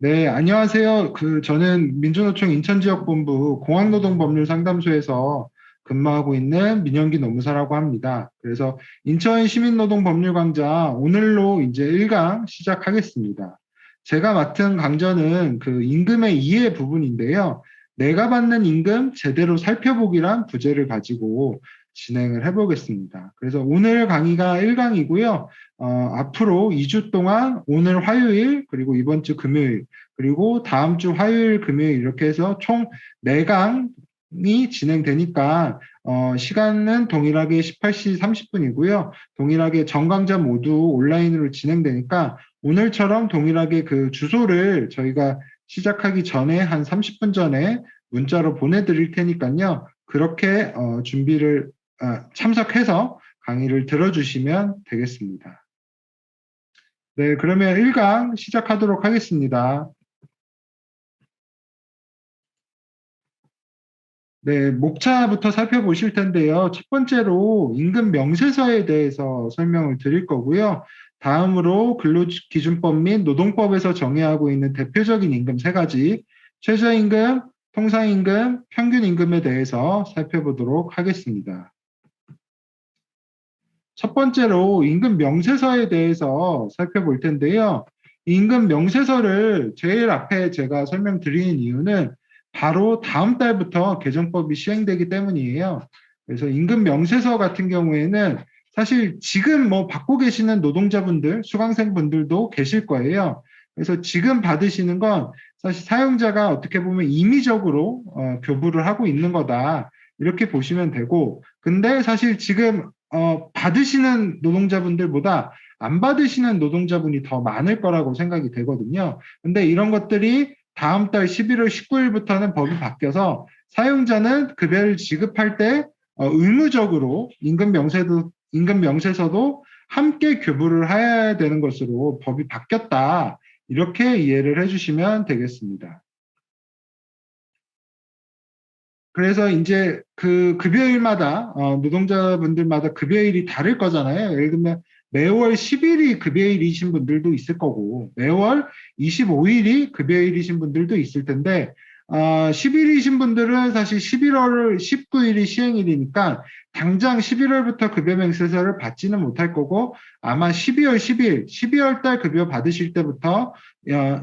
네, 안녕하세요. 저는 민주노총 인천지역본부 공항노동법률상담소에서 근무하고 있는 민영기 노무사라고 합니다. 그래서 인천 시민노동법률강좌 오늘로 이제 1강 시작하겠습니다. 제가 맡은 강좌는 그 임금의 이해 부분인데요. 내가 받는 임금 제대로 살펴보기란 부제를 가지고 진행을 해보겠습니다. 그래서 오늘 강의가 1강이고요. 앞으로 2주 동안 오늘 화요일 그리고 이번 주 금요일 그리고 다음 주 화요일, 금요일 이렇게 해서 총 4강이 진행되니까 시간은 동일하게 18시 30분이고요. 동일하게 전강좌 모두 온라인으로 진행되니까 오늘처럼 동일하게 그 주소를 저희가 시작하기 전에 한 30분 전에 문자로 보내드릴 테니까요. 그렇게 참석해서 강의를 들어주시면 되겠습니다. 네, 그러면 1강 시작하도록 하겠습니다. 네, 목차부터 살펴보실 텐데요. 첫 번째로 임금 명세서에 대해서 설명을 드릴 거고요. 다음으로 근로기준법 및 노동법에서 정의하고 있는 대표적인 임금 세 가지, 최저임금, 통상임금, 평균임금에 대해서 살펴보도록 하겠습니다. 첫 번째로 임금 명세서에 대해서 살펴볼 텐데요. 임금 명세서를 제일 앞에 제가 설명드리는 이유는 바로 다음 달부터 개정법이 시행되기 때문이에요. 그래서 임금 명세서 같은 경우에는 사실 지금 뭐 받고 계시는 노동자분들, 수강생분들도 계실 거예요. 그래서 지금 받으시는 건 사실 사용자가 어떻게 보면 임의적으로 교부를 하고 있는 거다. 이렇게 보시면 되고, 근데 사실 지금 받으시는 노동자분들보다 안 받으시는 노동자분이 더 많을 거라고 생각이 되거든요. 근데 이런 것들이 다음 달 11월 19일부터는 법이 바뀌어서 사용자는 급여를 지급할 때 의무적으로 임금 명세서도 함께 교부를 해야 되는 것으로 법이 바뀌었다. 이렇게 이해를 해주시면 되겠습니다. 그래서 이제 그 급여일마다 노동자분들마다 급여일이 다를 거잖아요. 예를 들면 매월 10일이 급여일이신 분들도 있을 거고 매월 25일이 급여일이신 분들도 있을 텐데 10일이신 분들은 사실 11월 19일이 시행일이니까 당장 11월부터 급여 명세서를 받지는 못할 거고 아마 12월 10일, 12월 달 급여 받으실 때부터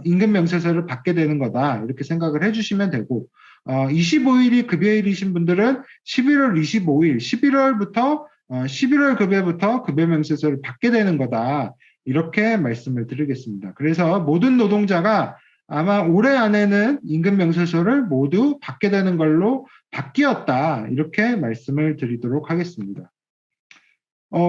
임금 명세서를 받게 되는 거다. 이렇게 생각을 해주시면 되고 25일이 급여일이신 분들은 11월 25일, 11월 급여부터 급여 명세서를 받게 되는 거다. 이렇게 말씀을 드리겠습니다. 그래서 모든 노동자가 아마 올해 안에는 임금 명세서를 모두 받게 되는 걸로 바뀌었다. 이렇게 말씀을 드리도록 하겠습니다.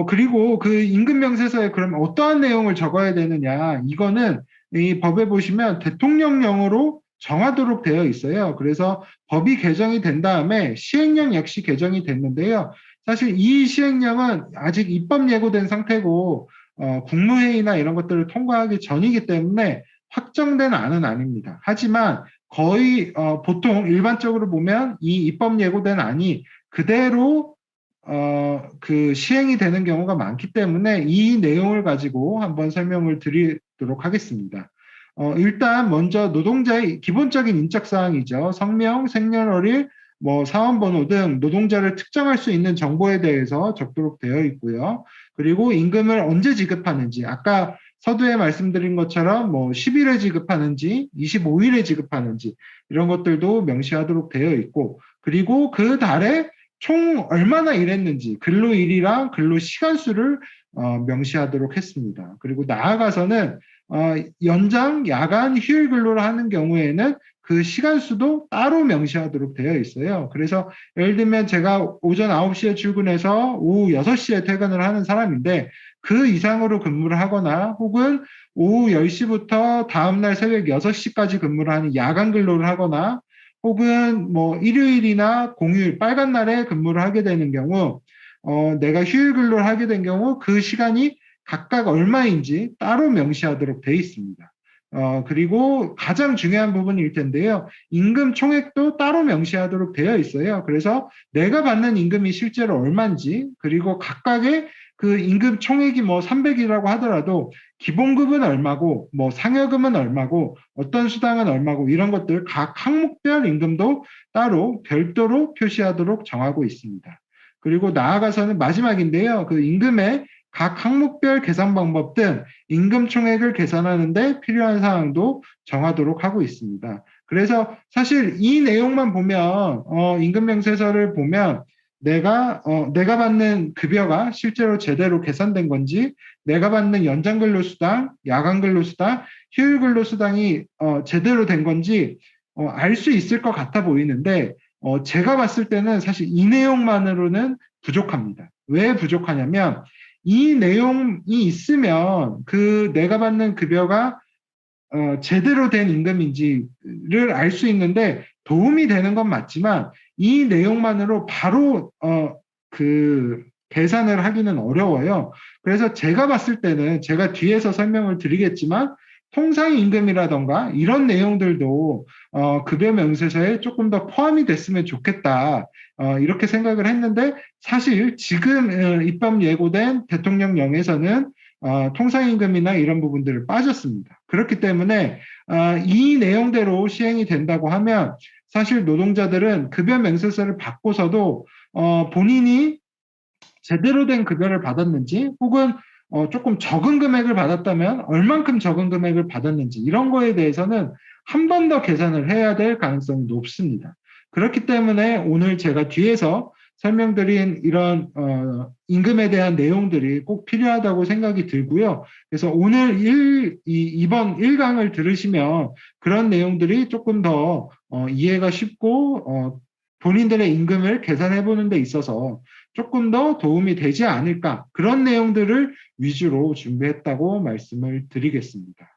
그리고 그 임금 명세서에 그럼 어떠한 내용을 적어야 되느냐. 이거는 이 법에 보시면 대통령령으로 정하도록 되어 있어요. 그래서 법이 개정이 된 다음에 시행령 역시 개정이 됐는데요. 사실 이 시행령은 아직 입법 예고된 상태고 국무회의나 이런 것들을 통과하기 전이기 때문에 확정된 안은 아닙니다. 하지만 거의 보통 일반적으로 보면 이 입법 예고된 안이 그대로 그 시행이 되는 경우가 많기 때문에 이 내용을 가지고 한번 설명을 드리도록 하겠습니다. 일단 먼저 노동자의 기본적인 인적사항이죠. 성명, 생년월일, 뭐 사원번호 등 노동자를 특정할 수 있는 정보에 대해서 적도록 되어 있고요. 그리고 임금을 언제 지급하는지, 아까 서두에 말씀드린 것처럼 뭐 10일에 지급하는지, 25일에 지급하는지 이런 것들도 명시하도록 되어 있고, 그리고 그 달에 총 얼마나 일했는지 근로일이랑 근로시간수를 명시하도록 했습니다. 그리고 나아가서는 연장, 야간, 휴일 근로를 하는 경우에는 그 시간수도 따로 명시하도록 되어 있어요. 그래서 예를 들면 제가 오전 9시에 출근해서 오후 6시에 퇴근을 하는 사람인데 그 이상으로 근무를 하거나 혹은 오후 10시부터 다음날 새벽 6시까지 근무를 하는 야간 근로를 하거나 혹은 뭐 일요일이나 공휴일, 빨간 날에 근무를 하게 되는 경우 내가 휴일 근로를 하게 된 경우 그 시간이 각각 얼마인지 따로 명시하도록 되어 있습니다. 그리고 가장 중요한 부분일 텐데요. 임금 총액도 따로 명시하도록 되어 있어요. 그래서 내가 받는 임금이 실제로 얼마인지, 그리고 각각의 그 임금 총액이 뭐 300이라고 하더라도 기본급은 얼마고 뭐 상여금은 얼마고 어떤 수당은 얼마고 이런 것들 각 항목별 임금도 따로 별도로 표시하도록 정하고 있습니다. 그리고 나아가서는 마지막인데요. 그 임금의 각 항목별 계산 방법 등 임금 총액을 계산하는데 필요한 사항도 정하도록 하고 있습니다. 그래서 사실 이 내용만 보면 임금명세서를 보면 내가 받는 급여가 실제로 제대로 계산된 건지, 내가 받는 연장근로수당, 야간근로수당, 휴일근로수당이 제대로 된 건지 알 수 있을 것 같아 보이는데 제가 봤을 때는 사실 이 내용만으로는 부족합니다. 왜 부족하냐면 이 내용이 있으면 그 내가 받는 급여가 제대로 된 임금인지를 알 수 있는데 도움이 되는 건 맞지만 이 내용만으로 바로 그 계산을 하기는 어려워요. 그래서 제가 봤을 때는 제가 뒤에서 설명을 드리겠지만 통상임금이라던가 이런 내용들도 급여 명세서에 조금 더 포함이 됐으면 좋겠다. 이렇게 생각을 했는데 사실 지금 입법 예고된 대통령령에서는 통상임금이나 이런 부분들을 빠졌습니다. 그렇기 때문에 이 내용대로 시행이 된다고 하면 사실 노동자들은 급여 명세서를 받고서도 본인이 제대로 된 급여를 받았는지 혹은 조금 적은 금액을 받았다면 얼만큼 적은 금액을 받았는지 이런 거에 대해서는 한 번 더 계산을 해야 될 가능성이 높습니다. 그렇기 때문에 오늘 제가 뒤에서 설명드린 이런 임금에 대한 내용들이 꼭 필요하다고 생각이 들고요. 그래서 오늘 이번 1강을 들으시면 그런 내용들이 조금 더 이해가 쉽고 본인들의 임금을 계산해 보는 데 있어서 조금 더 도움이 되지 않을까 그런 내용들을 위주로 준비했다고 말씀을 드리겠습니다.